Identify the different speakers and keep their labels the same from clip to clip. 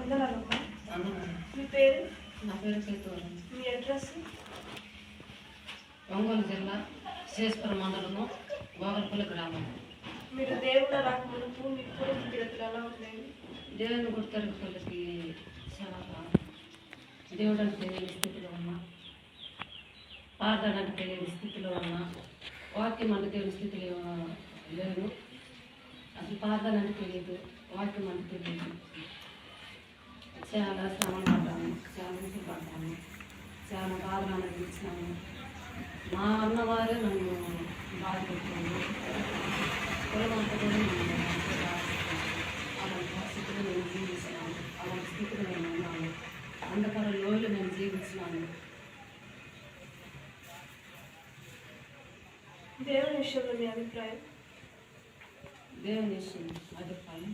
Speaker 1: వందనాలమ్మా.
Speaker 2: వందనాలు.
Speaker 1: మీ పేరు?
Speaker 2: నా పేరు చేతూరు.
Speaker 1: మీ అడ్రస్?
Speaker 2: ఒంగోలు జిల్లా శేషపురం మండలము గోగలపల్లి గ్రామం.
Speaker 1: మీరు దేవుడు రాకముందు మీ కుటుంబ తీర్థులు ఎలా ఉండేవి?
Speaker 2: దేవుని గుర్తెరుగులకి చాలా దేవుడు అంటే తెలియని స్థితిలో ఉన్నా, ప్రార్థన అంటే తెలియని స్థితిలో ఉన్నా, వాక్యం అంటే తెలియని స్థితిలో లేదు. అసలు ప్రార్థన అంటే తెలియదు, వాక్యం అంటే తెలియదు. చాలా శ్రమలు పడ్డాను, చాలా హింసలు పడ్డాను, చాలా బాధలు అనిపించాను. మా అన్నవారే నన్ను బాధ పెట్టాను. కులమంతా కూడా నన్ను అలాంటి పరిస్థితులు నేను జీవిస్తున్నాను. అలాంటి స్థితిలో నేను ఉన్నాను. అంధకార లోయలు నేను జీవించినాను.
Speaker 1: దేవుని విషయంలో మీ అభిప్రాయం?
Speaker 2: దేవుని విషయం అభిప్రాయం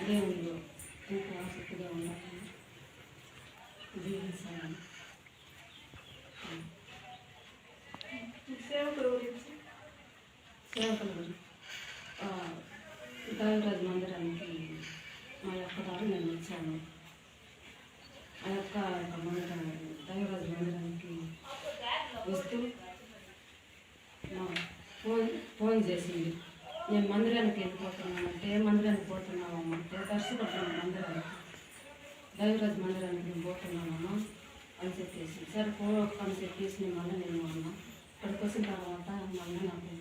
Speaker 2: దేవుళ్ళు ఇంకా ఆసక్తిగా ఉండాలని జీవించాలని.
Speaker 1: సేవకుల గురించి?
Speaker 2: సేవకులు దైవరాజు మందిరానికి మా యొక్క ద్వారా నేను వచ్చాను. ఆ యొక్క దైవరాజు మందిరానికి వస్తూ ఫోన్ చేసింది. నేను మందిరానికి వెళ్ళిపోతున్నానంటే ఏ మందిరానికి పోతున్నామమ్మా అంటే దర్శకుడు మందిరానికి, దైవరాజు మందిరానికి నేను పోతున్నానమ్మా అని చెప్పేసి, సరే అని చెప్పేసి మళ్ళీ నేను అన్నా. ఇక్కడికి వచ్చిన తర్వాత మళ్ళీ నాకు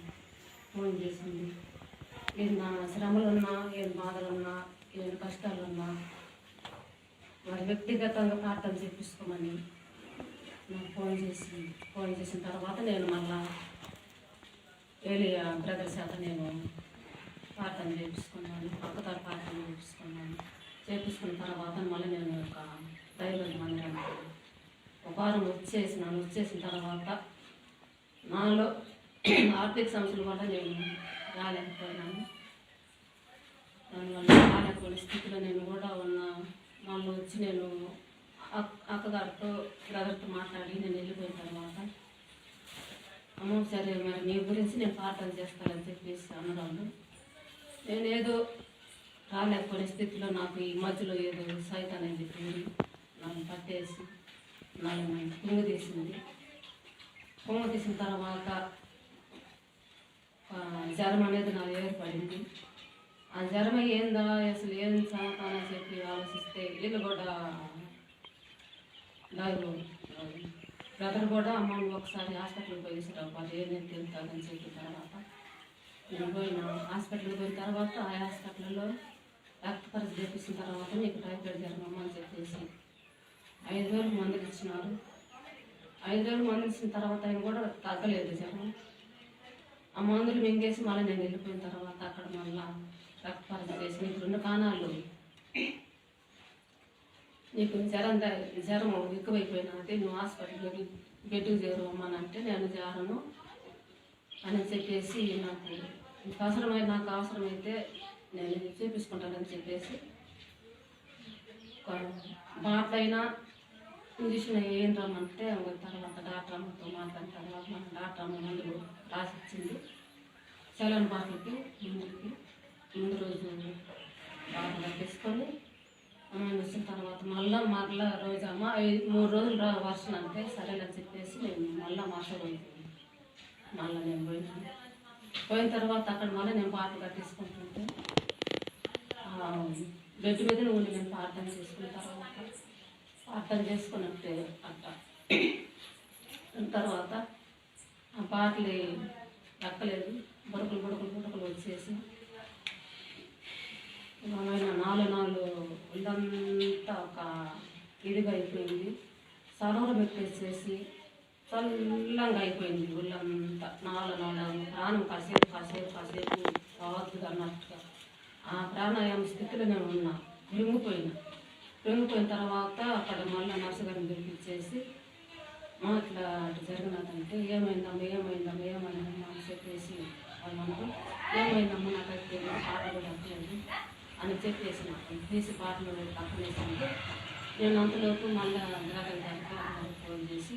Speaker 2: ఫోన్ చేసింది. ఏం నా శ్రమలున్నా, ఏం బాధలున్నా, ఏం కష్టాలున్నా మరి వ్యక్తిగతంగా ప్రార్థన చేపించుకోమని నాకు ఫోన్ చేసిన తర్వాత నేను మళ్ళా ఏలియా బ్రదర్ చేత నేను ప్రార్థన చేయించుకున్నాను. పక్కదారి ప్రార్థన చేయించుకున్న తర్వాత మళ్ళీ నేను ఒక దైవరాజు మందిరానికి ఒక వారం వచ్చేసిన తర్వాత నాలో ఆర్థిక సమస్యల వల్ల నేను రాలేకపోయినాను. దానివల్ల రాలేకపోయిన స్థితిలో నేను కూడా ఉన్నా. వాళ్ళు వచ్చి నేను అక్కగారితో బ్రదర్తో మాట్లాడి నేను వెళ్ళిపోయిన తర్వాత అమ్మ సరే మరి నీ గురించి నేను ప్రార్థన చేస్తానని చెప్పేసి అన్నదాన్ని. నేను ఏదో రాలేకపోయిన స్థితిలో నాకు ఈ మధ్యలో ఏదో సైతాన్ అని చెప్పి నన్ను పట్టేసి నన్ను పొంగు తీసింది. పొంగు తీసిన తర్వాత జ్వరం అనేది నాకు ఏర్పడింది. ఆ జ్వరం ఏందా అసలు ఏం చదువుతానని చెప్పి ఆలోచిస్తే వీళ్ళు కూడా బ్రదర్ కూడా అమ్మని ఒకసారి హాస్పిటల్కి పోయేసారు. వాళ్ళు ఏమేమి తిరుగుతారని చెప్పిన తర్వాత నేను హాస్పిటల్కి పోయిన తర్వాత ఆ హాస్పిటల్లో రక్త పరీక్ష చేపించిన తర్వాత మీకు టైఫాయిడ్ జ్వరం అని చెప్పేసి 5,000 మందులు ఇచ్చినారు. 5,000 మందులు ఇచ్చిన తర్వాత ఆయన కూడా తగ్గలేదు జ్వరం. ఆ మందులు మింగేసి మళ్ళీ నేను వెళ్ళిపోయిన తర్వాత అక్కడ మళ్ళీ రక్త పరీక్ష చేసి నీకు 2 కాణాలు, నీకు జ్వరం ఎక్కువైపోయినది, నువ్వు హాస్పిటల్కి బెడ్కి చేరవమ్మనంటే నేను చేరను అని చెప్పేసి నాకు అవసరమైతే నేను చూపించుకుంటానని చెప్పేసి మాటలైనా ఇంజక్షన్ ఏం రమ్మంటే తర్వాత డాక్టర్ అమ్మతో మాట్లాడిన తర్వాత మన డాక్టర్ అమ్మ మందులు రాసిచ్చింది. సెలవుల బాటలకి ముందు రోజు బాటలు తీసుకొని వచ్చిన తర్వాత మళ్ళా రోజు అమ్మ 3 రోజులు వర్షం అంటే సరేనని చెప్పేసి నేను మళ్ళీ మాట్లాడుతుంది. మళ్ళీ నేను పోయిన తర్వాత అక్కడ మళ్ళీ నేను పాటలు కట్టేసుకుంటుంటే బెడ్ మీద ఉండి నేను ప్రార్థన చేసుకున్న తర్వాత ప్రార్థన చేసుకున్నట్టే అట్ట తర్వాత ఆ పాటలు ఎక్కలేదు. బుడకలు వచ్చేసి 4 ఇదంతా ఒక ఇదిగా అయిపోయింది. సరవర పెట్టేసేసి చల్లంగా అయిపోయింది ఒళ్ళంతా. 4 ప్రాణం కాసేపు రావద్దుగా అన్నట్టుగా ఆ ప్రాణాయామ స్థితిలో నేను ఉన్నా. కృంగిపోయిన తర్వాత అక్కడ మళ్ళీ నర్సు గారిని పిలిపించేసి ఇట్లా జరిగినదంటే ఏమైందమ్మా అని చెప్పేసి వాళ్ళంతా ఏమైందమ్మా నాకైతే పాటలు కూడా అట్లేదు అని చెప్పేసి నాకు తీసి పాటలు పక్కనేసింది. నేను అంతలోపు మళ్ళీ గ్రాగల్ గారికి ఫోన్ చేసి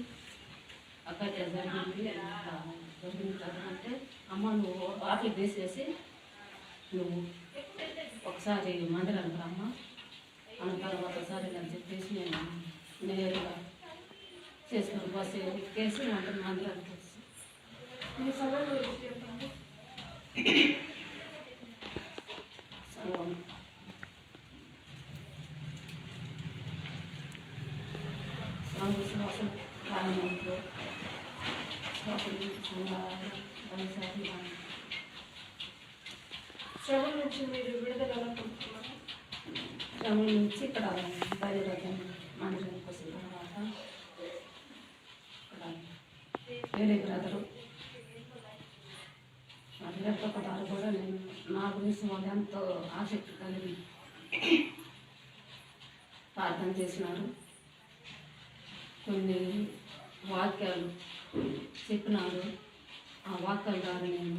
Speaker 2: అక్కడ జరిగింది అంటే అమ్మ నువ్వు బాటిల్ తీసేసి నువ్వు ఒక ఒకసారి మందిరానికి రమ్మా అన్న తర్వాత సరే అని చెప్పేసి నేను నేరుగా చేసుకుని బస్సు ఎక్కేసి మందిరానికి వచ్చి
Speaker 1: మీ సమయం గురించి చెప్పండి.
Speaker 2: సంఘం విశ్వాసం కారణంలో
Speaker 1: శ్రమ నుంచి మీరు విడుదల ఎలా పొందుతున్నారు?
Speaker 2: శ్రమల నుంచి ఇక్కడ బయలుదేరం మందిరానికి వచ్చిన తర్వాత ఇక్కడ వేరే బ్రదరు లేకపోతారు కూడా నేను నా గురించి వాళ్ళు ఎంతో ఆసక్తి కలిగి ప్రార్థన చేసినారు. కొన్ని వాక్యాలు చెప్పినారు. ఆ వాక్యాల ద్వారా నేను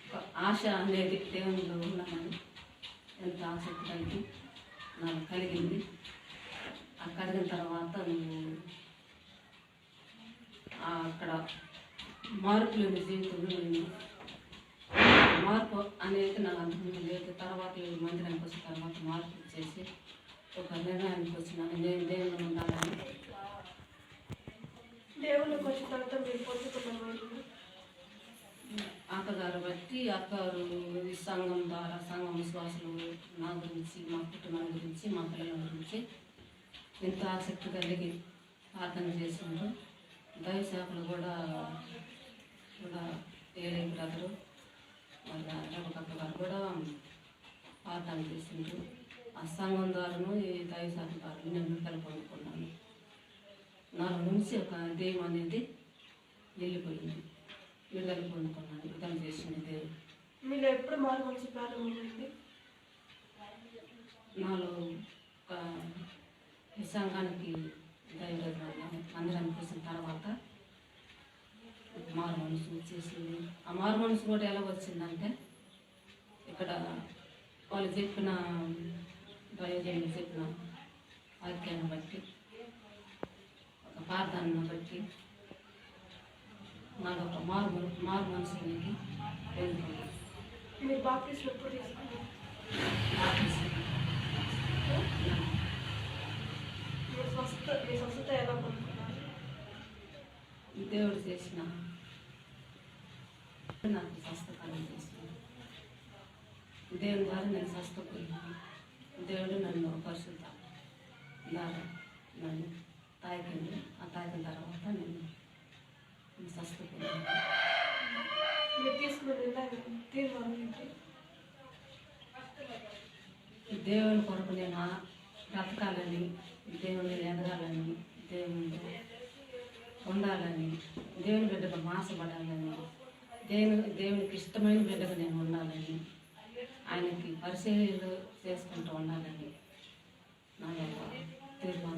Speaker 2: ఒక ఆశ అనేది దేవునిలో ఉన్నానని ఎంత ఆసక్తి కలిగి నాకు కలిగింది. ఆ కలిగిన తర్వాత నువ్వు అక్కడ మార్పు లేని జీవితంలో నేను మార్పు అనేది నాకు అనుభవం లేదు. తర్వాత మందిరానికి వచ్చిన తర్వాత మార్పు చేసి ఒక నిర్ణయానికి వచ్చినాను, నేను దేవుని ఉండాలని.
Speaker 1: దేవుళ్ళకి వచ్చిన తర్వాత మీరు పొందుకున్న
Speaker 2: అక్కగారు బట్టి అక్కగారు ఈ సంఘం ద్వారా సంఘం విశ్వాసులు నా గురించి, మా కుటుంబం గురించి, మా పిల్లల గురించి ఎంతో ఆసక్తి కలిగి ప్రార్థన చేసిండ్రు. దైవ శాఖలు కూడా ఏలే బ్రదరు వాళ్ళ రఘుకక్క గారు కూడా ప్రార్థన చేసిండ్రు. ఆ సంఘం ద్వారాను ఈ దైవ శాఖ ద్వారా నేను విడుదల పొందుకున్నాను. నాలో నుంచి ఒక దెయ్యం అనేది వెళ్ళిపోయింది, విడుదల పొందుకున్నాను. విడుదల చేసింది దేవుడు.
Speaker 1: మీరు ఎప్పుడు మార్పు మంచి ప్రారంభమైంది?
Speaker 2: నాలో ఒక ఈ సంఘానికి దైవ మందిరానికి వచ్చిన తర్వాత మారు మనసు వచ్చేసింది. ఆ మారు మనసు కూడా ఎలా వచ్చిందంటే ఇక్కడ వాళ్ళు చెప్పిన దైవజనులు చెప్పిన వాక్యాన్ని బట్టి, ఒక ప్రార్థనను బట్టి నాకు ఒక మారు మనసు అనేది పొందుతుంది.
Speaker 1: మీరు బాప్టిజం ఎప్పుడు తీసుకున్నారు? మీ స్వస్థత ఎలా పొందుతున్నారు?
Speaker 2: దేవుడు చేసిన నాకు స్వస్థతను చేసిన దేవుని ద్వారా నేను స్వస్థపోయినాను. దేవుడు నన్ను పరిశుద్ధ ద్వారా నన్ను తాకింది. ఆ తాకిన తర్వాత నేను స్వస్థపోయినాను.
Speaker 1: మీరు తీసుకున్న తీర్మానం ఏంటి?
Speaker 2: దేవుని కొరకు నేను బ్రతకాలని, దేవుని ఎదగాలని, దేవుని ఉండాలని, దేవుని బిడ్డగా మాసపడాలని, దేవునికి ఇష్టమైన బిడ్డగా నేను ఉండాలని, ఆయనకి పరిశీలనలు చేసుకుంటూ ఉండాలని నా యొక్క తీర్మానం.